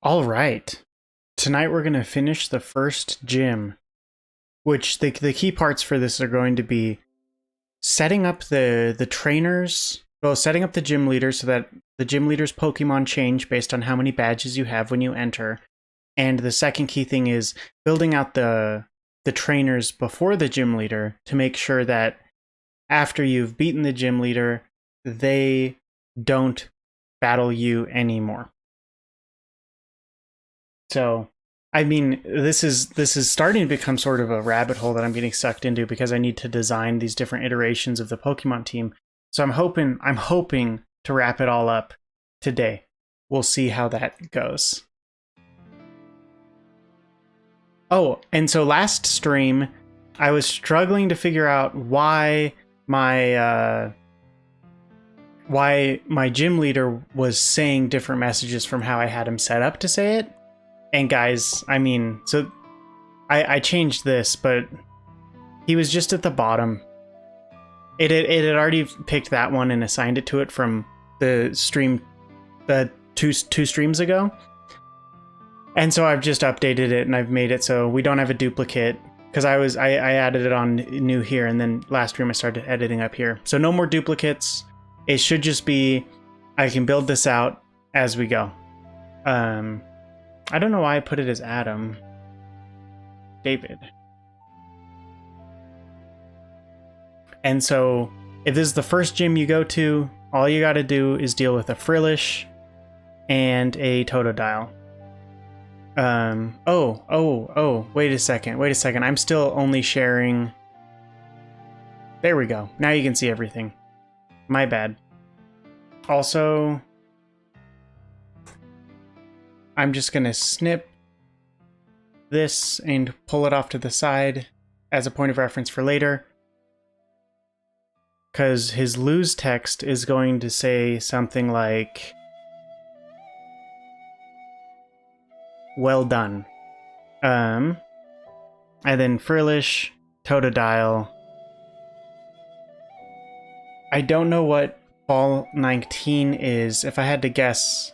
All right. Tonight we're going to finish the first gym, which the key parts for this are going to be setting up the trainers, well, setting up the gym leader so that the gym leader's Pokemon change based on how many badges you have when you enter. And the second key thing is building out the trainers before the gym leader to make sure that after you've beaten the gym leader, they don't battle you anymore. So, I mean, this is starting to become sort of a rabbit hole that I'm getting sucked into because I need to design these different iterations of the Pokemon team. So I'm hoping to wrap it all up today. We'll see how that goes. Oh, and so last stream, I was struggling to figure out why my gym leader was saying different messages from how I had him set up to say it. And guys, I mean, so I changed this, but he was just at the bottom. It had already picked that one and assigned it to it from the stream, the two streams ago. And so I've just updated it and I've made it so we don't have a duplicate because I added it on new here, and then last stream I started editing up here. So no more duplicates. It should just be I can build this out as we go. I don't know why I put it as Adam. David. And so, if this is the first gym you go to, all you gotta do is deal with a Frillish and a Totodile. Wait a second. I'm still only sharing... There we go. Now you can see everything. My bad. Also... I'm just going to snip this and pull it off to the side as a point of reference for later. Because his lose text is going to say something like, well done. And then Frillish, Totodile. I don't know what ball 19 is. If I had to guess,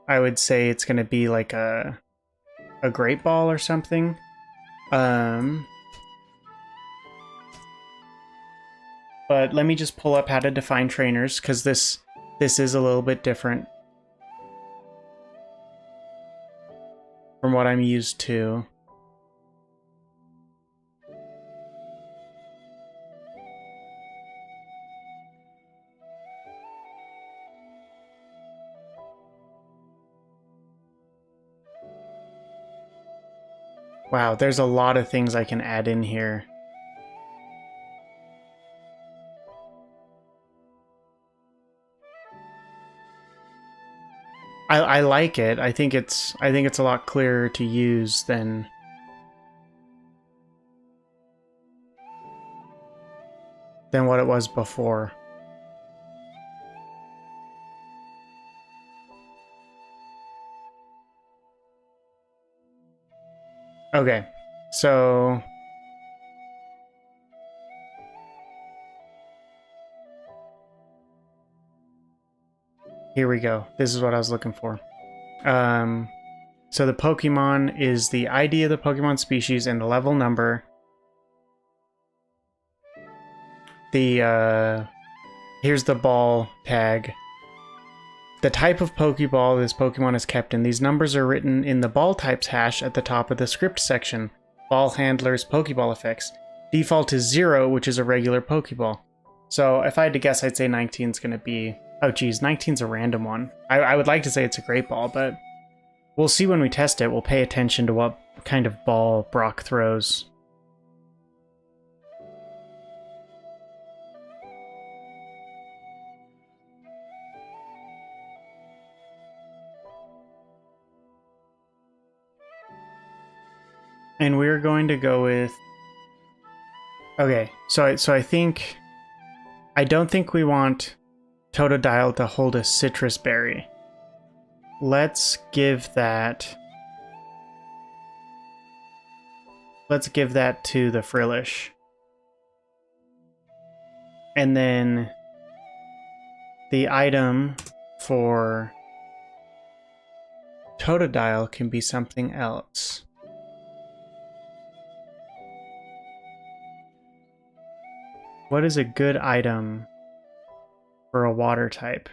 I would say it's going to be like a great ball or something. But let me just pull up how to define trainers, because this is a little bit different from what I'm used to. Wow, there's a lot of things I can add in here. I like it. I think it's a lot clearer to use than what it was before. Okay, so here we go. This is what I was looking for. So the Pokemon is the ID of the Pokemon species and the level number. Here's the ball tag. The type of Pokeball this Pokemon is kept in. These numbers are written in the ball types hash at the top of the script section. Ball handlers, Pokeball effects. Default is 0, which is a regular Pokeball. So if I had to guess, I'd say 19 is going to be... Oh geez, 19's a random one. I would like to say it's a great ball, but we'll see when we test it. We'll pay attention to what kind of ball Brock throws. And we're going to go with... Okay, so I think... I don't think we want Totodile to hold a citrus berry. Let's give that... Let's give that to the Frillish. And then the item for Totodile can be something else. What is a good item for a water type?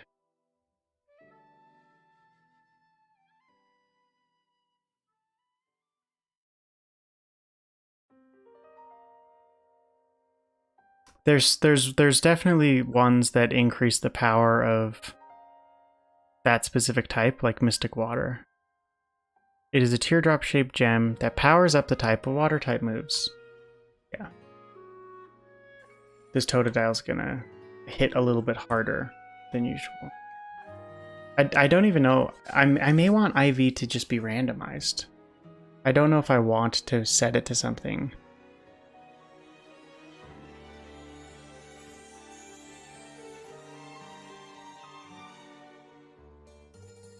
There's definitely ones that increase the power of that specific type, like Mystic Water. It is a teardrop-shaped gem that powers up the type of water type moves. Yeah. This Totodile's gonna hit a little bit harder than usual. I don't even know. I may want IV to just be randomized. I don't know if I want to set it to something.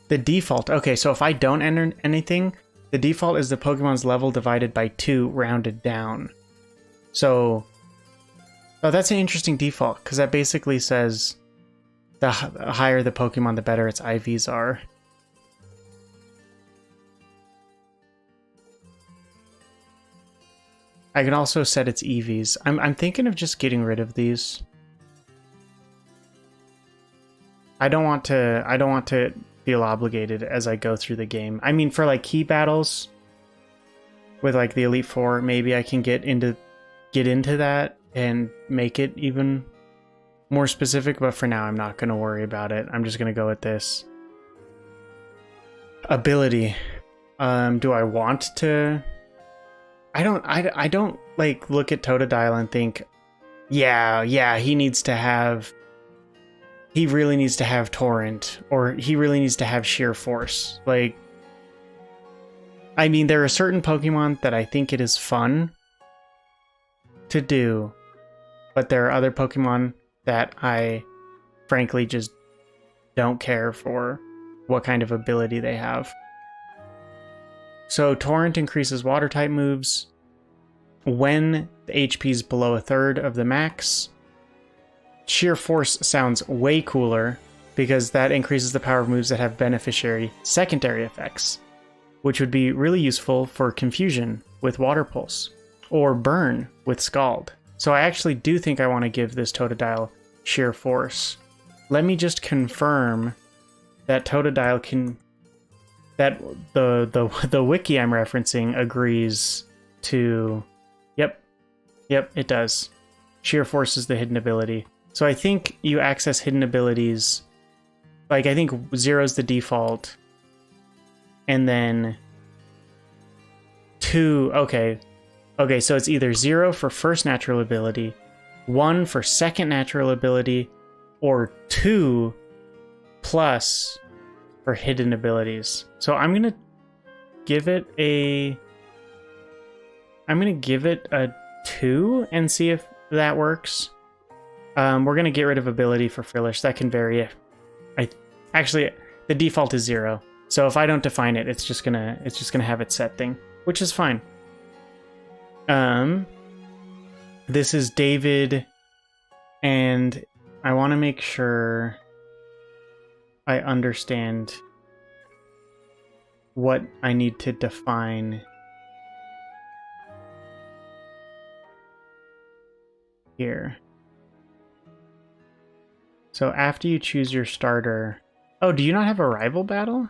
The default. Okay, so if I don't enter anything, the default is the Pokemon's level divided by 2 rounded down. So, oh, that's an interesting default, because that basically says the higher the Pokemon, the better its IVs are. I can also set its EVs. I'm thinking of just getting rid of these. I don't want to feel obligated as I go through the game. I mean, for like key battles with like the Elite Four, maybe I can get into that and make it even more specific, but for now I'm not going to worry about it. I'm just going to go with this. Ability. Do I want to? I don't like look at Totodile and think, yeah, he really needs to have Torrent, or he really needs to have Sheer Force. Like, I mean, there are certain Pokemon that I think it is fun to do, but there are other Pokemon that I frankly just don't care for what kind of ability they have. So Torrent increases water type moves when the HP is below 1/3 of the max. Sheer Force sounds way cooler because that increases the power of moves that have beneficiary secondary effects, which would be really useful for Confusion with Water Pulse or Burn with Scald. So I actually do think I want to give this Totodile Sheer Force. Let me just confirm that Totodile can... that the wiki I'm referencing agrees to... Yep, it does. Sheer Force is the hidden ability. So I think you access hidden abilities, like I think 0 is the default, and then 2, okay, so it's either 0 for first natural ability, 1 for second natural ability, or 2 plus for hidden abilities. So I'm gonna give it a 2 and see if that works. We're gonna get rid of ability for Frillish. That can vary. Actually, the default is 0. So if I don't define it, it's just gonna have its set thing, which is fine. This is David, and I want to make sure I understand what I need to define here. So after you choose your starter... Oh, do you not have a rival battle?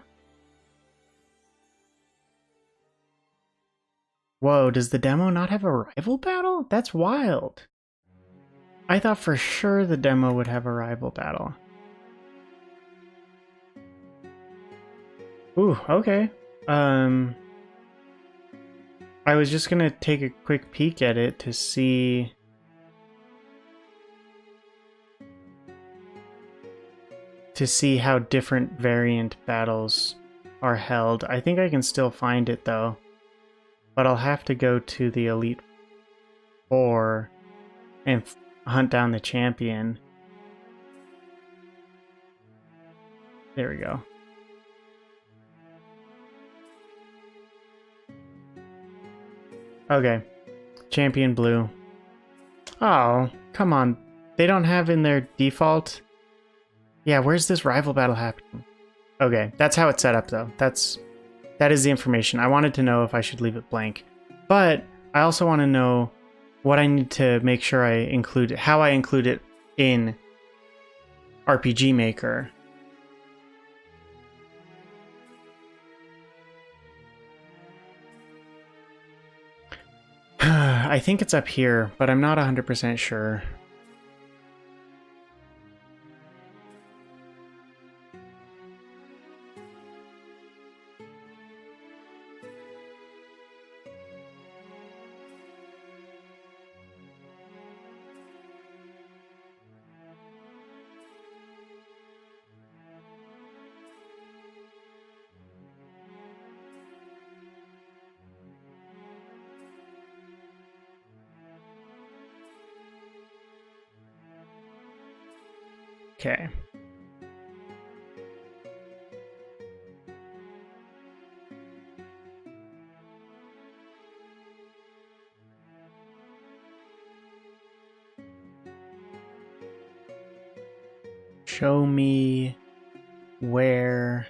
Whoa, does the demo not have a rival battle? That's wild. I thought for sure the demo would have a rival battle. Ooh, okay. I was just gonna take a quick peek at it to see... how different variant battles are held. I think I can still find it though, but I'll have to go to the Elite Four and hunt down the champion. There we go. Okay, Champion Blue. Oh, come on. They don't have in their default... Yeah, where's this rival battle happening? Okay, that's how it's set up though. That's that is the information. I wanted to know if I should leave it blank. But I also want to know what I need to make sure I include, how I include it in RPG Maker. I think it's up here, but I'm not 100% sure. Okay. Show me where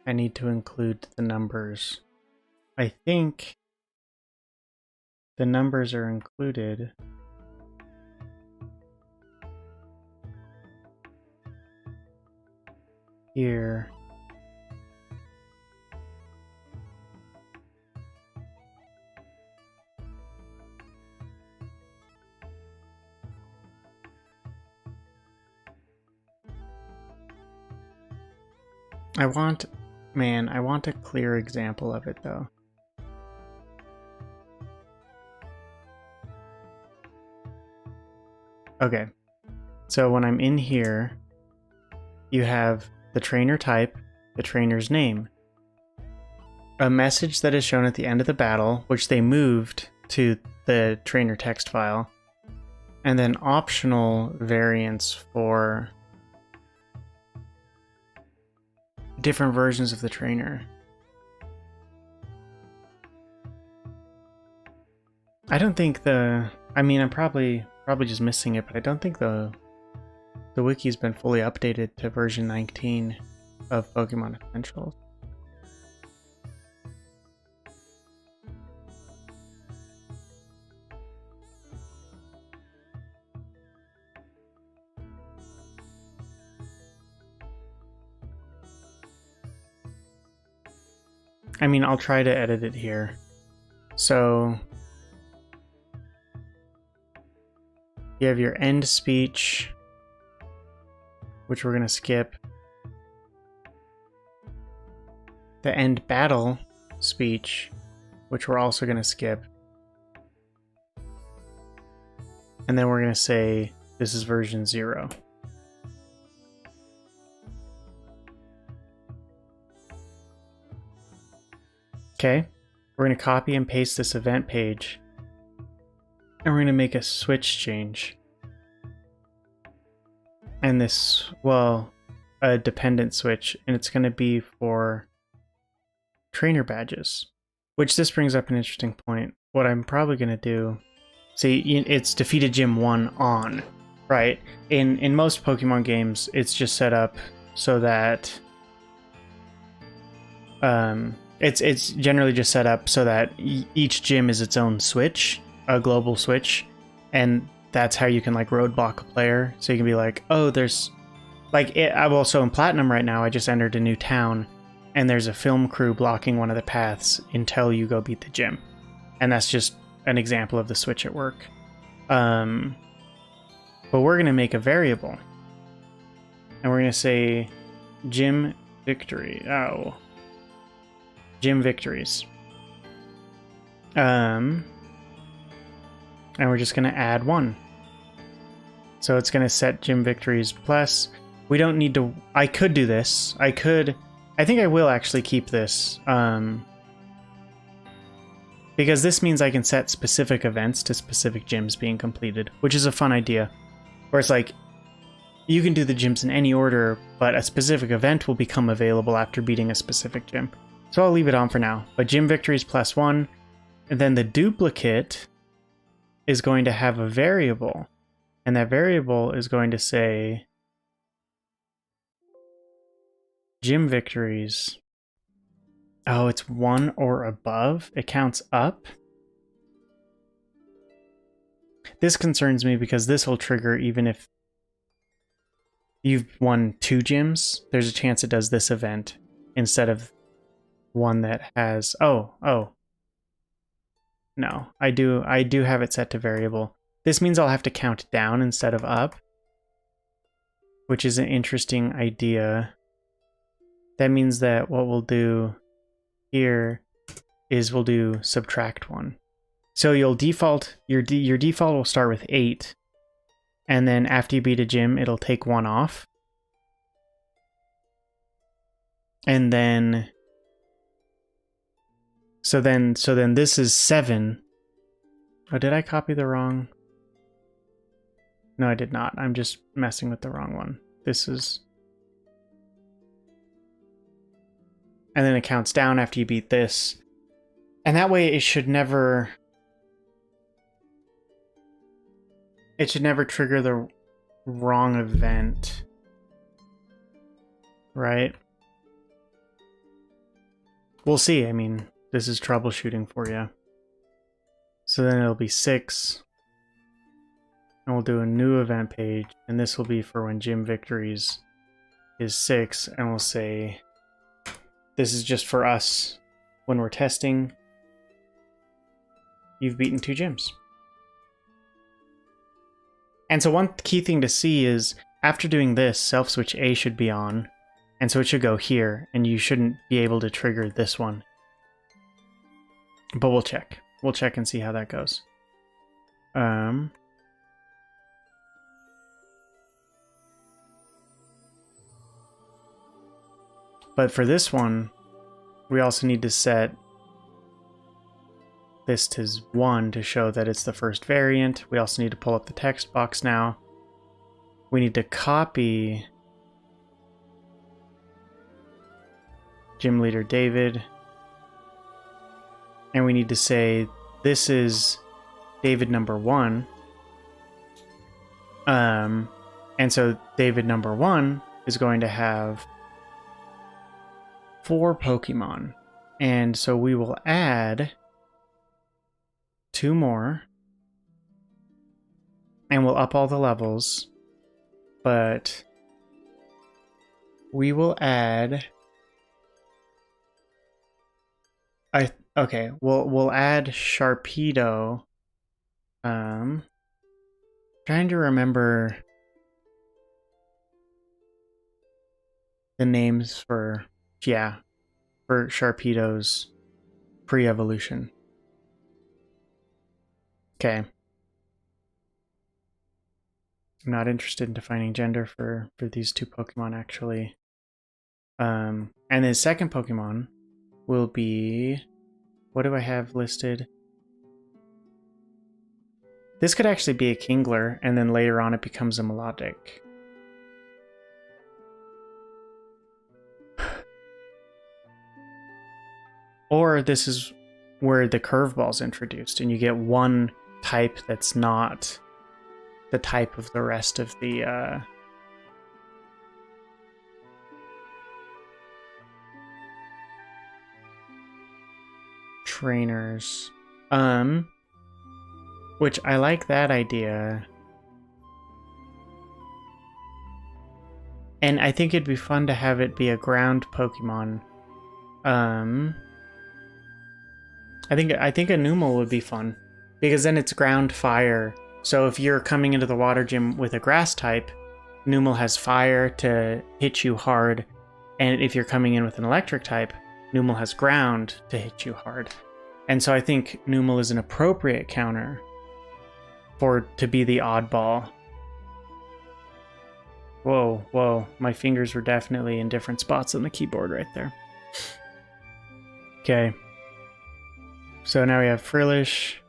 I need to include the numbers. I think the numbers are included. Here. I want a clear example of it though. Okay, so when I'm in here, you have the trainer type, the trainer's name, a message that is shown at the end of the battle, which they moved to the trainer text file, and then optional variants for different versions of the trainer. I don't think I'm probably just missing it, but I don't think the wiki's been fully updated to version 19 of Pokemon Essentials. I mean, I'll try to edit it here. So you have your end speech, which we're going to skip. The end battle speech, which we're also going to skip. And then we're going to say this is version 0. Okay, we're going to copy and paste this event page. And we're going to make a switch change. And this, well, a dependent switch, and it's going to be for trainer badges. Which this brings up an interesting point. What I'm probably going to do, see, it's defeated Gym 1 on, right? In most Pokemon games, it's just set up so that it's generally just set up so that each gym is its own switch, a global switch, and that's how you can like roadblock a player. So you can be like, oh, there's like I'm also in Platinum right now. I just entered a new town, and there's a film crew blocking one of the paths until you go beat the gym, and that's just an example of the switch at work. But we're gonna make a variable, and we're gonna say gym victory. Oh. Gym victories. And we're just going to add 1. So it's going to set gym victories plus. We don't need to. I could do this. I think I will actually keep this. Because this means I can set specific events to specific gyms being completed, which is a fun idea. Where it's like, you can do the gyms in any order, but a specific event will become available after beating a specific gym. So I'll leave it on for now. But gym victories plus 1. And then the duplicate is going to have a variable, and that variable is going to say gym victories. Oh, it's 1 or above. It counts up. This concerns me because this will trigger even if you've won 2 gyms. There's a chance it does this event instead of one that has... Oh. No, I do have it set to variable. This means I'll have to count down instead of up, which is an interesting idea. That means that what we'll do here is we'll do subtract 1. So you'll default, your default will start with 8, and then after you beat a gym, it'll take 1 off. And then so then this is 7. Oh, did I copy the wrong? No, I did not. I'm just messing with the wrong one. This is... And then it counts down after you beat this. And that way it should never... It should never trigger the wrong event. Right? We'll see. I mean, this is troubleshooting for you. So then it'll be 6. And we'll do a new event page. And this will be for when gym victories is 6. And we'll say, this is just for us when we're testing. You've beaten 2 gyms. And so one key thing to see is after doing this, self switch A should be on. And so it should go here, and you shouldn't be able to trigger this one. But we'll check. We'll check and see how that goes. But for this one, we also need to set this to 1 to show that it's the first variant. We also need to pull up the text box now. We need to copy gym leader David. And we need to say, this is David number 1. And so David number 1 is going to have 4 Pokemon. And so we will add 2 more. And we'll up all the levels. But we will add... Okay, we'll add Sharpedo. Trying to remember the names for Sharpedo's pre-evolution. Okay. I'm not interested in defining gender for these 2 Pokemon, actually. And the second Pokemon will be... What do I have listed? This could actually be a Kingler, and then later on it becomes a Melodic. Or this is where the curveball's introduced, and you get one type that's not the type of the rest of the trainers. Which I like that idea. And I think it'd be fun to have it be a ground Pokemon. I think a Numel would be fun. Because then it's ground fire. So if you're coming into the water gym with a grass type, Numel has fire to hit you hard. And if you're coming in with an electric type, Numel has ground to hit you hard. And so I think Numel is an appropriate counter to be the oddball. Whoa, my fingers were definitely in different spots on the keyboard right there. Okay. So now we have Frillish,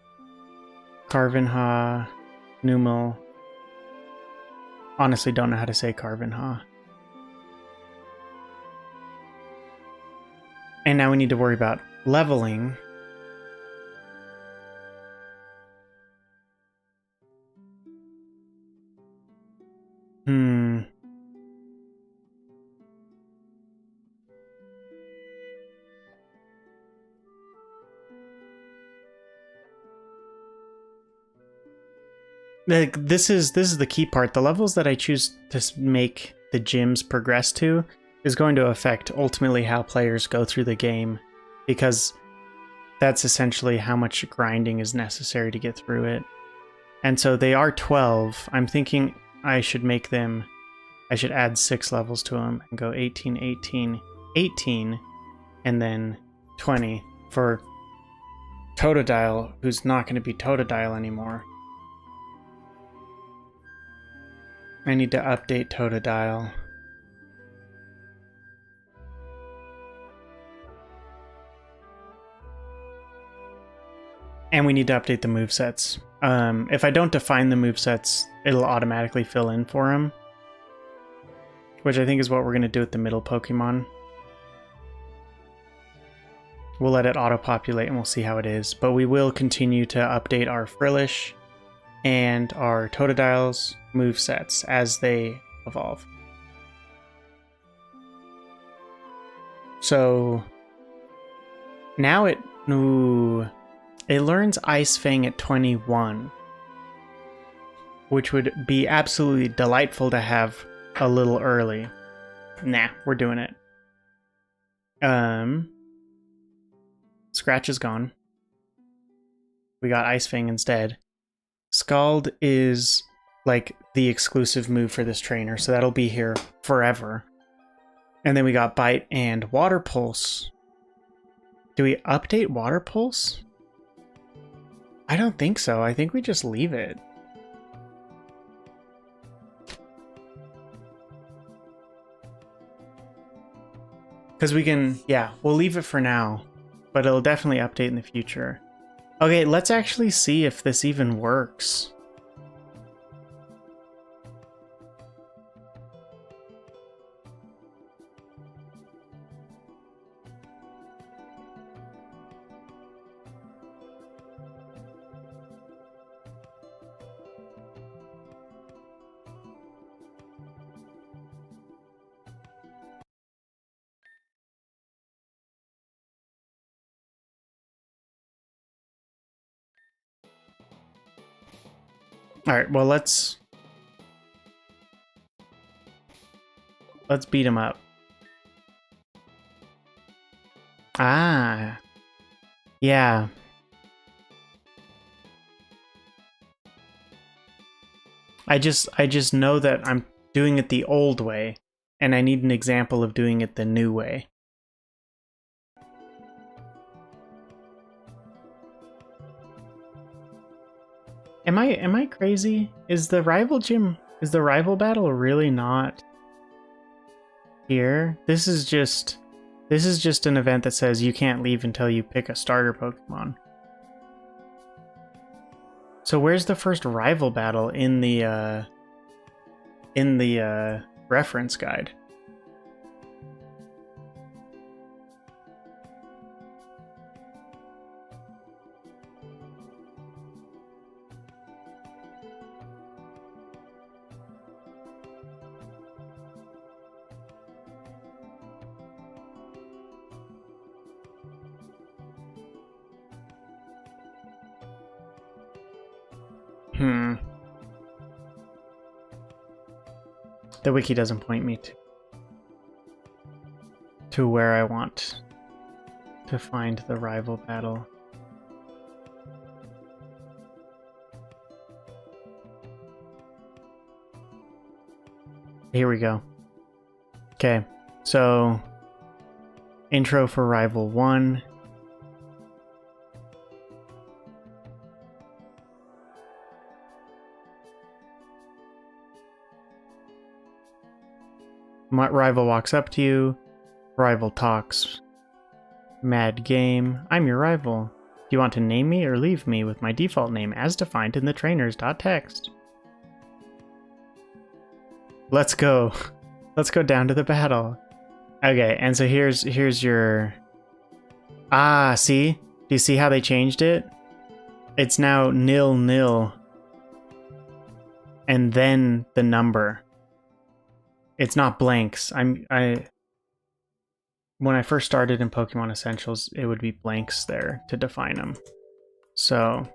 Carvinha, Numel. Honestly, don't know how to say Carvinha. And now we need to worry about leveling. like this is the key part. The levels that I choose to make the gyms progress to is going to affect ultimately how players go through the game, because that's essentially how much grinding is necessary to get through it. And so they are 12. I'm thinking I should add 6 levels to them and go 18, 18, 18, and then 20 for Totodile, who's not going to be Totodile anymore. I need to update Totodile. And we need to update the movesets. If I don't define the movesets, it'll automatically fill in for them, which I think is what we're going to do with the middle Pokemon. We'll let it auto-populate and we'll see how it is. But we will continue to update our Frillish and our Totodile's movesets as they evolve. So now it learns Ice Fang at 21, which would be absolutely delightful to have a little early. Nah, we're doing it. Scratch is gone. We got Ice Fang instead. Scald is like the exclusive move for this trainer, so that'll be here forever. And then we got Bite and Water Pulse. Do we update Water Pulse? I don't think so. I think we just leave it. Because we can, yeah, we'll leave it for now, but it'll definitely update in the future. Okay, let's actually see if this even works. All right, well, let's beat him up. Ah, yeah. I just know that I'm doing it the old way, and I need an example of doing it the new way. Am I crazy? Is the rival battle really not here? This is just an event that says you can't leave until you pick a starter Pokemon. So where's the first rival battle in the reference guide? The wiki doesn't point me to where I want to find the rival battle. Here we go. Okay, so intro for Rival 1. Rival walks up to you. Rival talks. Mad game. I'm your rival. Do you want to name me or leave me with my default name as defined in the trainers.txt? Let's go. Let's go down to the battle. Okay, and so here's your... Ah, see? Do you see how they changed it? It's now 0-0. And then the number. It's not blanks. When I first started in Pokemon Essentials, it would be blanks there to define them. So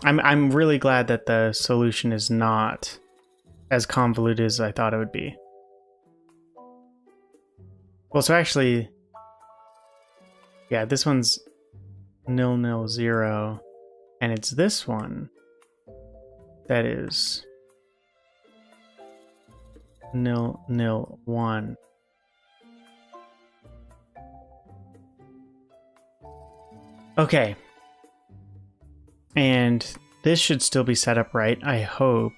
I'm really glad that the solution is not as convoluted as I thought it would be. Well, so actually, yeah, this one's 000, and it's this one that is 001. Okay. And this should still be set up right, I hope.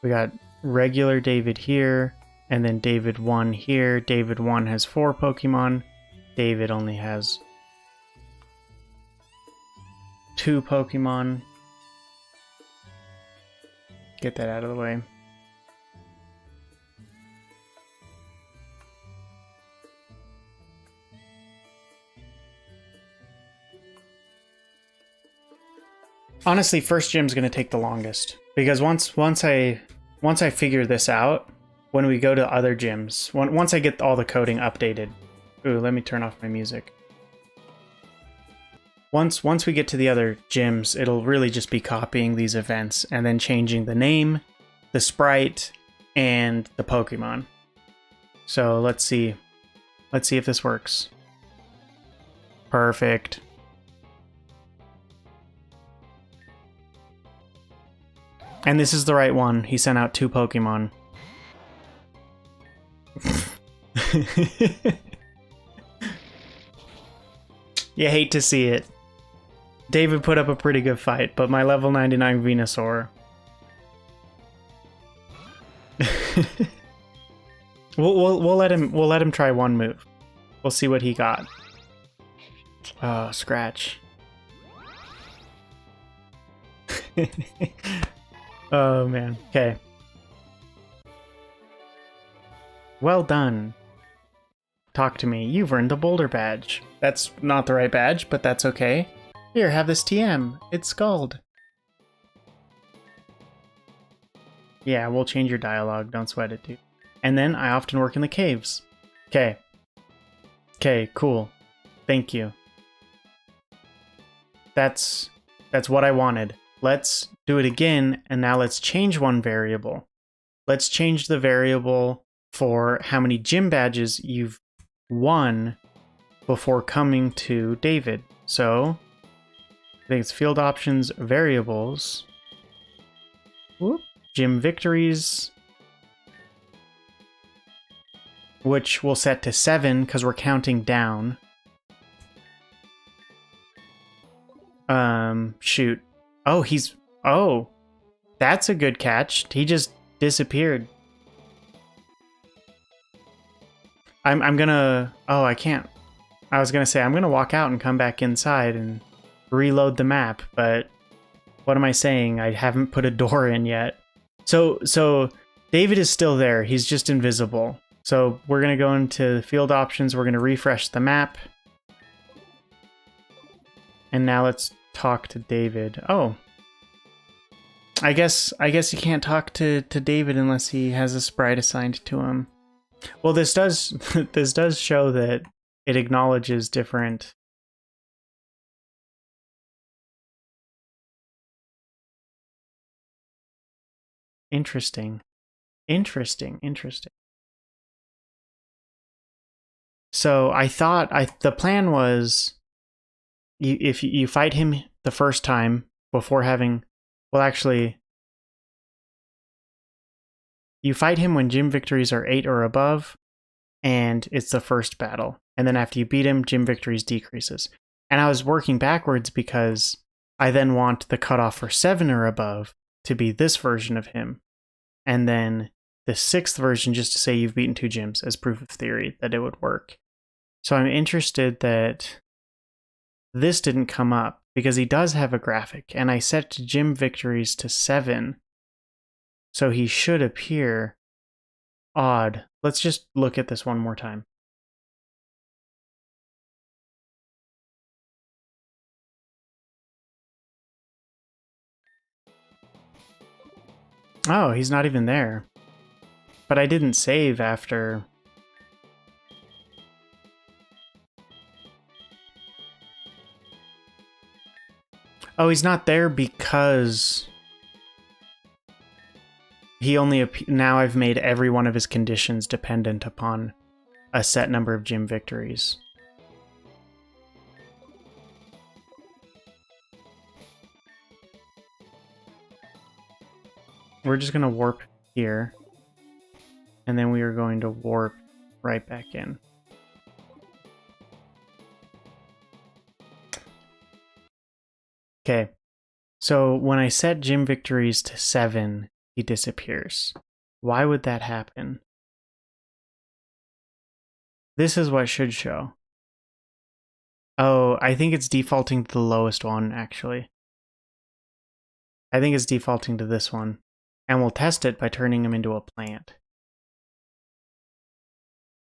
We got regular David here, and then David 1 here. David 1 has 4 Pokemon. David only has 2 Pokemon. Get that out of the way. Honestly, first gym's gonna take the longest because once I figure this out, when we go to other gyms, once I get all the coding updated. Ooh, let me turn off my music. Once we get to the other gyms, it'll really just be copying these events and then changing the name, the sprite, and the Pokemon. So let's see. Let's see if this works. Perfect. And this is the right one. He sent out 2 Pokemon. You hate to see it. David put up a pretty good fight, but my level 99 Venusaur. we'll let him try one move. We'll see what he got. Oh, scratch. Oh man. Okay. Well done. Talk to me. You've earned the Boulder badge. That's not the right badge, but that's okay. Here, have this TM. It's Scald. Yeah, we'll change your dialogue. Don't sweat it, dude. And then I often work in the caves. Okay. Okay, cool. Thank you. That's what I wanted. Let's do it again, and now let's change one variable. Let's change the variable for how many gym badges you've won before coming to David. So, I think it's field options, variables, whoop, gym victories, which we'll set to 7 because we're counting down. Shoot. Oh, that's a good catch. He just disappeared. I'm gonna, oh, I can't. I was gonna say, I'm gonna walk out and come back inside and reload the map, but what am I saying? I haven't put a door in yet. So David is still there. He's just invisible. So we're gonna go into field options. We're gonna refresh the map. And now let's talk to David. Oh. I guess you can't talk to David unless he has a sprite assigned to him. Well, this does this does show that it acknowledges different. Interesting. So I thought the plan was if you fight him the first time before having, well, actually, you fight him when gym victories are 8 or above, and it's the first battle. And then after you beat him, gym victories decreases. And I was working backwards because I then want the cutoff for 7 or above to be this version of him. And then the 6th version just to say you've beaten 2 gyms as proof of theory that it would work. So I'm interested that this didn't come up because he does have a graphic, and I set gym victories to 7. So he should appear. Odd. Let's just look at this one more time. Oh, he's not even there. But I didn't save after. Oh, he's not there because he only now I've made every one of his conditions dependent upon a set number of gym victories. We're just going to warp here, and then we are going to warp right back in. Okay, so when I set gym victories to 7, he disappears. Why would that happen? This is what should show. Oh, I think it's defaulting to the lowest one, actually. I think it's defaulting to this one. And we'll test it by turning him into a plant.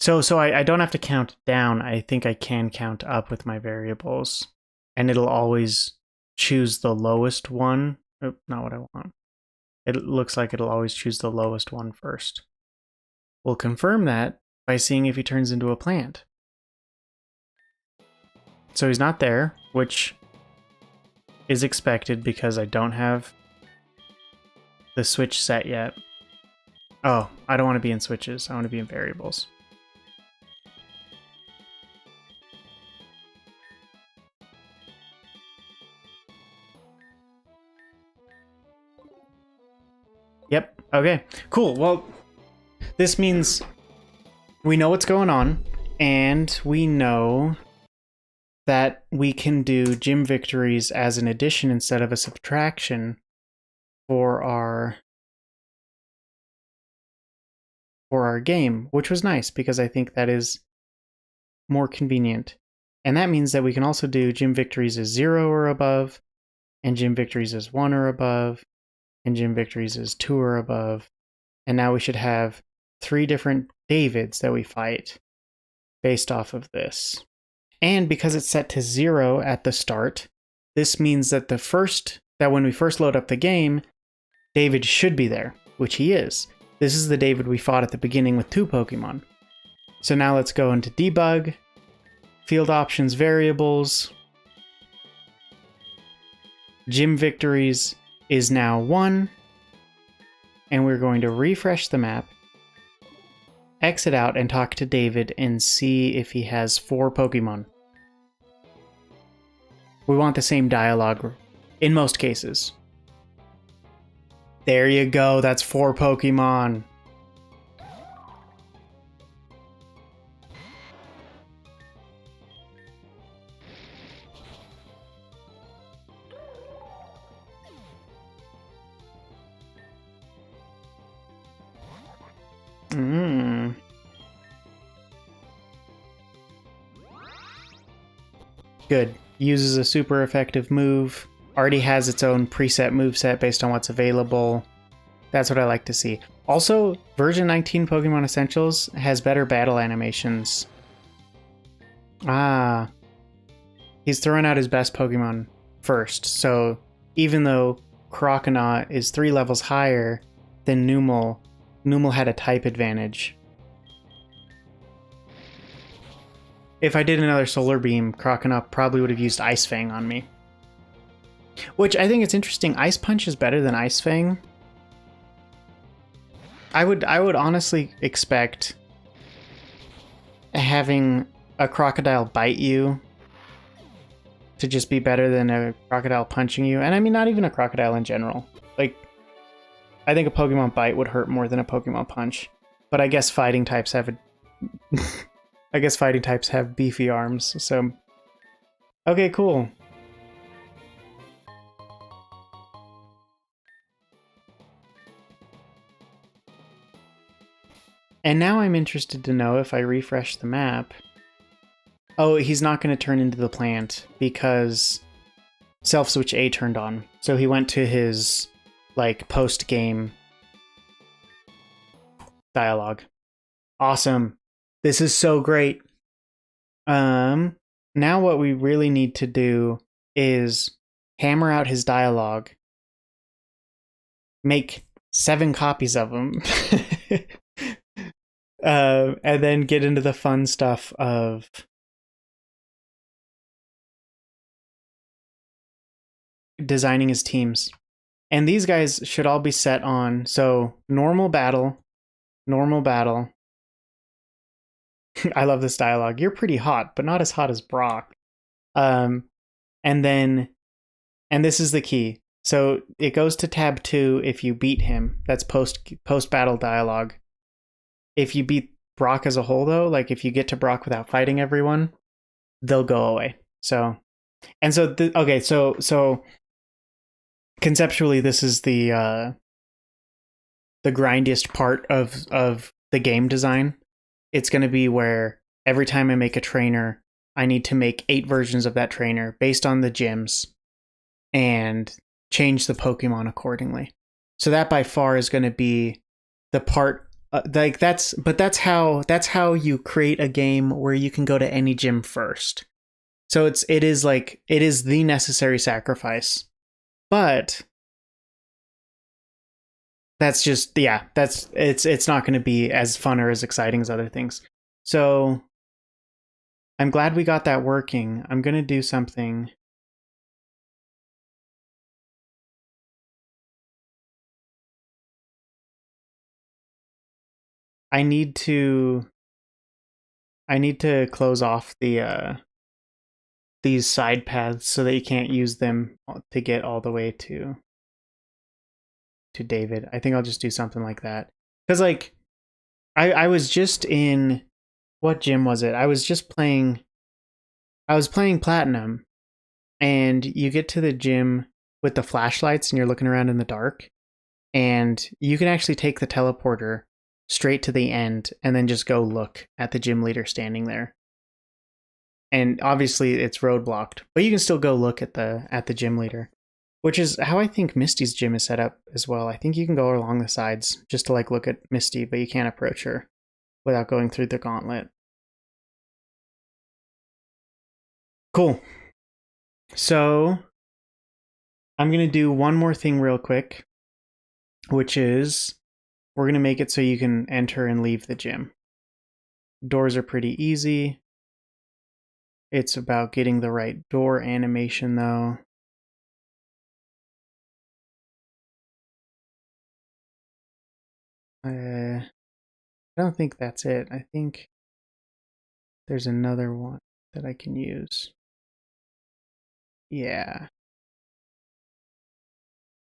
So I don't have to count down. I think I can count up with my variables. And it'll always choose the lowest one. Oh, not what I want. It looks like it'll always choose the lowest one first. We'll confirm that by seeing if he turns into a plant. So he's not there, which is expected because I don't have the switch set yet. Oh, I don't want to be in switches. I want to be in variables. Yep. Okay. Cool. Well, this means we know what's going on, and we know that we can do gym victories as an addition instead of a subtraction for our game, which was nice because I think that is more convenient. And that means that we can also do gym victories as 0 or above, and gym victories as 1 or above, and gym victories as 2 or above. And now we should have 3 different Davids that we fight based off of this. And because it's set to 0 at the start, this means that when we first load up the game, David should be there, which he is. This is the David we fought at the beginning with 2 Pokemon. So now let's go into debug, field options, variables. Gym victories is now 1. And we're going to refresh the map, exit out and talk to David and see if he has 4 Pokemon. We want the same dialogue in most cases. There you go, that's 4 Pokemon. Good. Uses a super effective move. Already has its own preset moveset based on what's available. That's what I like to see. Also, version 19 Pokemon Essentials has better battle animations. Ah. He's throwing out his best Pokemon first. So even though Croconaw is 3 levels higher than Numel, Numel had a type advantage. If I did another Solar Beam, Croconaw probably would have used Ice Fang on me. Which I think it's interesting. Ice Punch is better than Ice Fang. I would honestly expect having a crocodile bite you to just be better than a crocodile punching you. And I mean, not even a crocodile in general. Like, I think a Pokemon bite would hurt more than a Pokemon punch. But I guess fighting types have beefy arms, so... Okay, cool. And now I'm interested to know if I refresh the map... Oh, he's not going to turn into the plant because Self-Switch A turned on. So he went to his, like, post-game dialogue. Awesome. This is so great. Now what we really need to do is hammer out his dialogue, make 7 copies of him, and then get into the fun stuff of designing his teams. And these guys should all be set on, so normal battle. I love this dialogue. You're pretty hot, but not as hot as Brock. And this is the key. So it goes to tab 2 if you beat him. That's post battle dialogue. If you beat Brock as a whole, though, like if you get to Brock without fighting everyone, they'll go away. So conceptually, this is the grindiest part of the game design. It's going to be where every time I make a trainer, I need to make 8 versions of that trainer based on the gyms and change the Pokemon accordingly. So that by far is going to be the part that's how you create a game where you can go to any gym first. So it is the necessary sacrifice. But that's just, yeah, it's not going to be as fun or as exciting as other things. So I'm glad we got that working. I'm going to do something. I need to close off these side paths so that you can't use them to get all the way to David. I think I'll just do something like that. Because like I was just in, what gym was it? I was playing Platinum, and you get to the gym with the flashlights and you're looking around in the dark, and you can actually take the teleporter straight to the end and then just go look at the gym leader standing there. And obviously it's roadblocked, but you can still go look at the gym leader, which is how I think Misty's gym is set up as well. I think you can go along the sides just to like look at Misty, but you can't approach her without going through the gauntlet. Cool. So I'm going to do one more thing real quick, which is we're going to make it so you can enter and leave the gym. Doors are pretty easy. It's about getting the right door animation, though. I don't think that's it. I think there's another one that I can use. Yeah.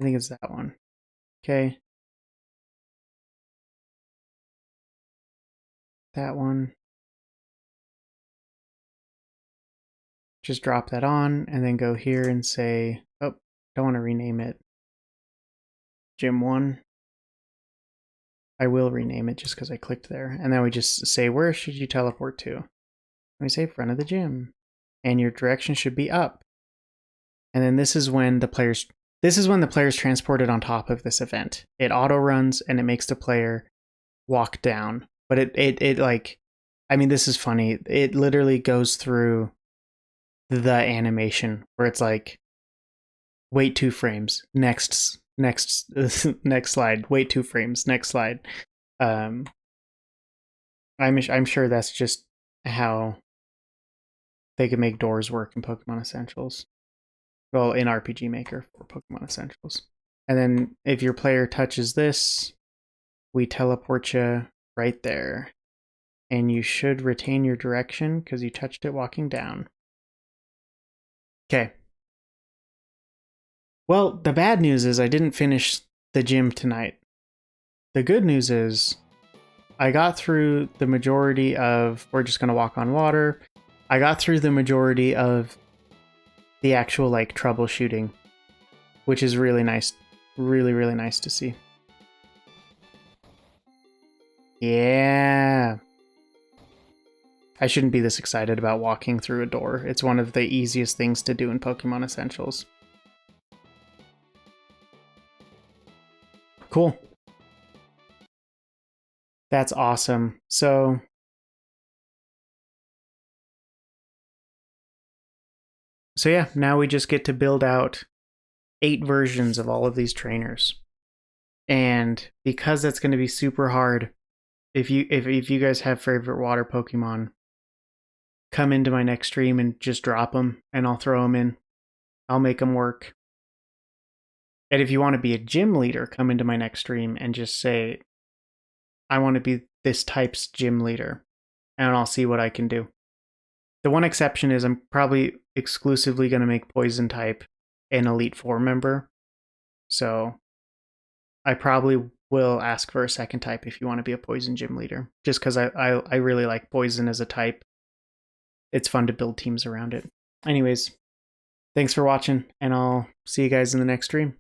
I think it's that one. Okay. That one. Just drop that on and then go here and say, oh, don't want to rename it. Gym 1. I will rename it just because I clicked there. And then we just say, where should you teleport to? And we say front of the gym. And your direction should be up. And then this is when the player's transported on top of this event. It auto runs and it makes the player walk down. But it like, I mean, this is funny. It literally goes through the animation where it's like, wait 2 frames, next slide, wait 2 frames, next slide. I'm sure that's just how they can make doors work in Pokemon Essentials. Well, in RPG Maker for Pokemon Essentials. And then if your player touches this, we teleport you right there. And you should retain your direction because you touched it walking down. Okay. Well, the bad news is I didn't finish the gym tonight. The good news is I got through the majority of, we're just going to walk on water. I got through the majority of the actual like troubleshooting, which is really nice. Really, really nice to see. Yeah. I shouldn't be this excited about walking through a door. It's one of the easiest things to do in Pokemon Essentials. Cool. That's awesome. So yeah, now we just get to build out 8 versions of all of these trainers. And because that's going to be super hard, if you guys have favorite water Pokemon, come into my next stream and just drop them and I'll throw them in. I'll make them work. And if you want to be a gym leader, come into my next stream and just say, I want to be this type's gym leader, and I'll see what I can do. The one exception is I'm probably exclusively going to make Poison type an Elite Four member. So I probably will ask for a second type if you want to be a Poison gym leader, just because I really like Poison as a type. It's fun to build teams around it. Anyways, thanks for watching, and I'll see you guys in the next stream.